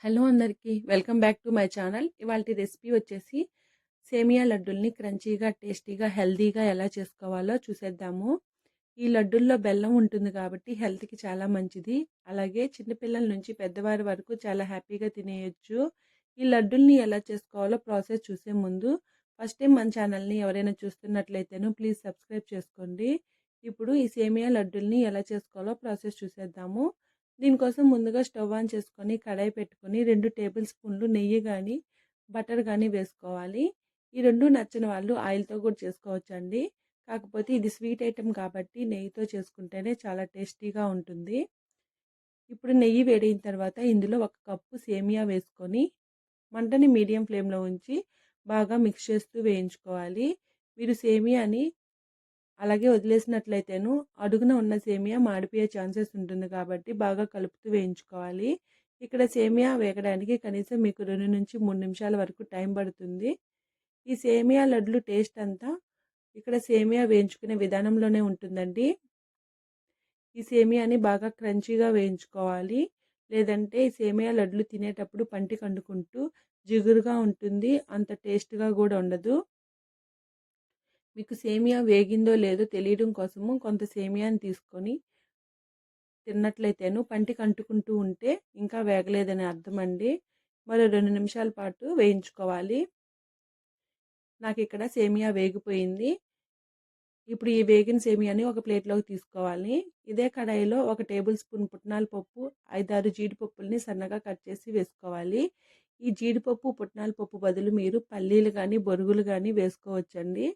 Hello అందరికీ welcome back to my channel. ఇవాల్టి recipe వచ్చేసి సేమియా లడ్డుల్ని క్రంచీగా, టేస్టీగా, హెల్తీగా ఎలా చేసుకోవాలో చూసేద్దాము. ఈ లడ్డుల్లో బెల్లం ఉంటుంది కాబట్టి హెల్త్కి చాలా మంచిది. అలాగే చిన్నపిల్లల నుంచి పెద్దవారి వరకు చాలా హ్యాపీగా తినేయొచ్చు. ఈ లడ్డుల్ని ఎలా చేసుకోవాలో ప్రాసెస్ చూసే ముందు ఫస్ట్ టైం మన ఛానల్ని ఎవరైనా చూస్తున్నట్లయితేను ప్లీజ్ సబ్స్క్రైబ్ చేసుకోండి. ఇప్పుడు ఈ సేమియా లడ్డుల్ని ఎలా చేసుకోవాలో ప్రాసెస్ చూసేద్దాము. దీనికోసం ముందుగా స్టవ్ ఆన్ చేసుకొని కడాయి పెట్టుకొని 2 టేబుల్ స్పూన్లు నెయ్యి కానీ బటర్ కానీ వేసుకోవాలి. ఈ రెండు నచ్చని వాళ్ళు ఆయిల్తో కూడా చేసుకోవచ్చండి. కాకపోతే ఇది స్వీట్ ఐటెం కాబట్టి నెయ్యితో చేసుకుంటేనే చాలా టేస్టీగా ఉంటుంది. ఇప్పుడు నెయ్యి వేడిన తర్వాత ఇందులో 1 కప్పు సేమియా వేసుకొని మంటని మీడియం ఫ్లేమ్లో ఉంచి బాగా మిక్స్ చేస్తూ వేయించుకోవాలి. మీరు సేమియాని అలాగే వదిలేసినట్లయితేను అడుగున ఉన్న సేమియా మాడిపోయే ఛాన్సెస్ ఉంటుంది కాబట్టి బాగా కలుపుతూ వేయించుకోవాలి. ఇక్కడ సేమియా వేగడానికి కనీసం మీకు 2 నుంచి 3 నిమిషాల వరకు టైం పడుతుంది. ఈ సేమియా లడ్లు టేస్ట్ అంతా ఇక్కడ సేమియా వేయించుకునే విధానంలోనే ఉంటుందండి. ఈ సేమియాని బాగా క్రంచీగా వేయించుకోవాలి. లేదంటే ఈ సేమియా లడ్లు తినేటప్పుడు పంటికి అంటుకుంటూ జిగురుగా ఉంటుంది. అంత టేస్ట్గా కూడా ఉండదు. మీకు సేమియా వేగిందో లేదో తెలియడం కోసము కొంత సేమియాని తీసుకొని తిన్నట్లయితేను పంటికి అంటుకుంటూ ఉంటే ఇంకా వేగలేదని అర్థం అండి. మరో 2 నిమిషాల పాటు వేయించుకోవాలి. నాకు ఇక్కడ సేమియా వేగిపోయింది. ఇప్పుడు ఈ వేగిన సేమియాని ఒక ప్లేట్లోకి తీసుకోవాలి. ఇదే కడాయిలో 1 టేబుల్ స్పూన్ పుట్నాల పప్పు, 5-6 జీడిపప్పుల్ని సన్నగా కట్ చేసి వేసుకోవాలి. ఈ జీడిపప్పు, పుట్నాల పప్పు బదులు మీరు పల్లీలు కానీ బొరుగులు కానీ వేసుకోవచ్చండి.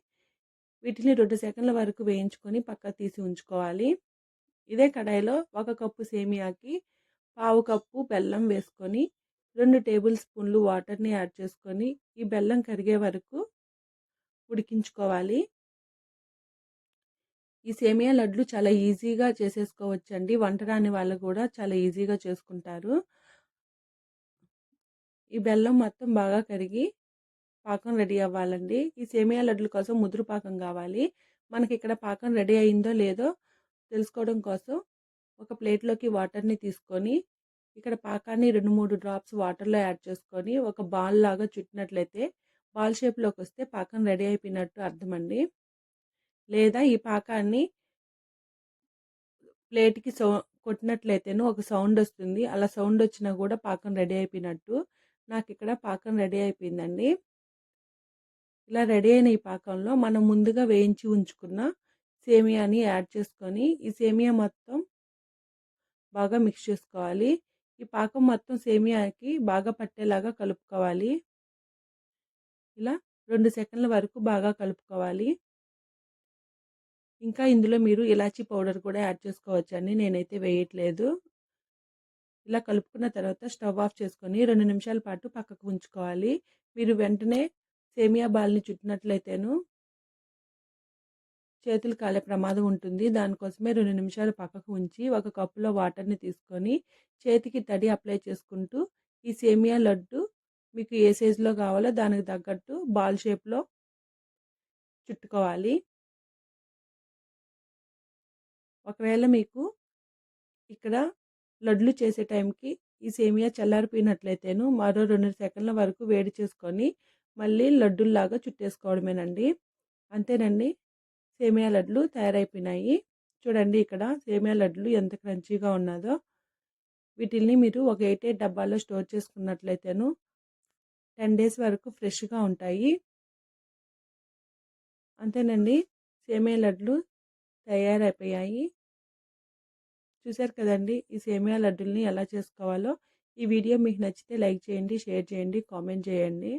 వీటిని 2 సెకండ్ల వరకు వేయించుకొని పక్కకు తీసి ఉంచుకోవాలి. ఇదే కడాయిలో 1 కప్పు సేమియాకి పావు కప్పు బెల్లం వేసుకొని 2 టేబుల్ స్పూన్లు వాటర్ని యాడ్ చేసుకొని ఈ బెల్లం కరిగే వరకు ఉడికించుకోవాలి. ఈ సేమియా లడ్లు చాలా ఈజీగా చేసేసుకోవచ్చండి. వంట రాని వాళ్ళు కూడా చాలా ఈజీగా చేసుకుంటారు. ఈ బెల్లం మొత్తం బాగా కరిగి పాకం రెడీ అవ్వాలండి. ఈ సేమియా లడ్ల కోసం ముదురు పాకం కావాలి. మనకి ఇక్కడ పాకం రెడీ అయిందో లేదో తెలుసుకోవడం కోసం ఒక ప్లేట్లోకి వాటర్ని తీసుకొని ఇక్కడ పాకాన్ని 2-3 డ్రాప్స్ వాటర్లో యాడ్ చేసుకొని ఒక బాల్ లాగా చుట్టినట్లయితే బాల్ షేప్లోకి వస్తే పాకం రెడీ అయిపోయినట్టు అర్థమండి. లేదా ఈ పాకాన్ని ప్లేట్కి కొట్టినట్లయితేను ఒక సౌండ్ వస్తుంది. అలా సౌండ్ వచ్చినా కూడా పాకం రెడీ అయిపోయినట్టు. నాకు ఇక్కడ పాకం రెడీ అయిపోయిందండి. ఇలా రెడీ అయిన ఈ పాకంలో మనం ముందుగా వేయించి ఉంచుకున్న సేమియాని యాడ్ చేసుకొని ఈ సేమియా మొత్తం బాగా మిక్స్ చేసుకోవాలి. ఈ పాకం మొత్తం సేమియాకి బాగా పట్టేలాగా కలుపుకోవాలి. ఇలా 2 సెకండ్ల వరకు బాగా కలుపుకోవాలి. ఇంకా ఇందులో మీరు ఇలాచీ పౌడర్ కూడా యాడ్ చేసుకోవచ్చండి. నేనైతే వేయట్లేదు. ఇలా కలుపుకున్న తర్వాత స్టవ్ ఆఫ్ చేసుకొని 2 నిమిషాల పాటు పక్కకు ఉంచుకోవాలి. మీరు వెంటనే సేమియా బాల్ని చుట్టినట్లయితేను చేతులు కాలే ప్రమాదం ఉంటుంది. దానికోసమే 2 నిమిషాలు పక్కకు ఉంచి 1 కప్పులో వాటర్ని తీసుకొని చేతికి తడి అప్లై చేసుకుంటూ ఈ సేమియా లడ్డు మీకు ఏ సైజులో కావాలో దానికి తగ్గట్టు బాల్ షేప్లో చుట్టుకోవాలి. ఒకవేళ మీకు ఇక్కడ లడ్లు చేసే టైంకి ఈ సేమియా చల్లారిపోయినట్లయితేను మరో 2 సెకండ్ల వరకు వేడి చేసుకొని మళ్ళీ లడ్డుల్లాగా చుట్టేసుకోవడమేనండి. అంతేనండి, సేమియా లడ్లు తయారైపోయినాయి. చూడండి ఇక్కడ సేమియా లడ్లు ఎంత క్రంచీగా ఉన్నదో. వీటిల్ని మీరు ఒక ఎయిటెడ్ డబ్బాలో స్టోర్ చేసుకున్నట్లయితేను 10 డేస్ వరకు ఫ్రెష్గా ఉంటాయి. అంతేనండి, సేమియా లడ్లు తయారైపోయాయి. చూశారు కదండి ఈ సేమియా లడ్డుల్ని ఎలా చేసుకోవాలో. ఈ వీడియో మీకు నచ్చితే లైక్ చేయండి, షేర్ చేయండి, కామెంట్ చేయండి.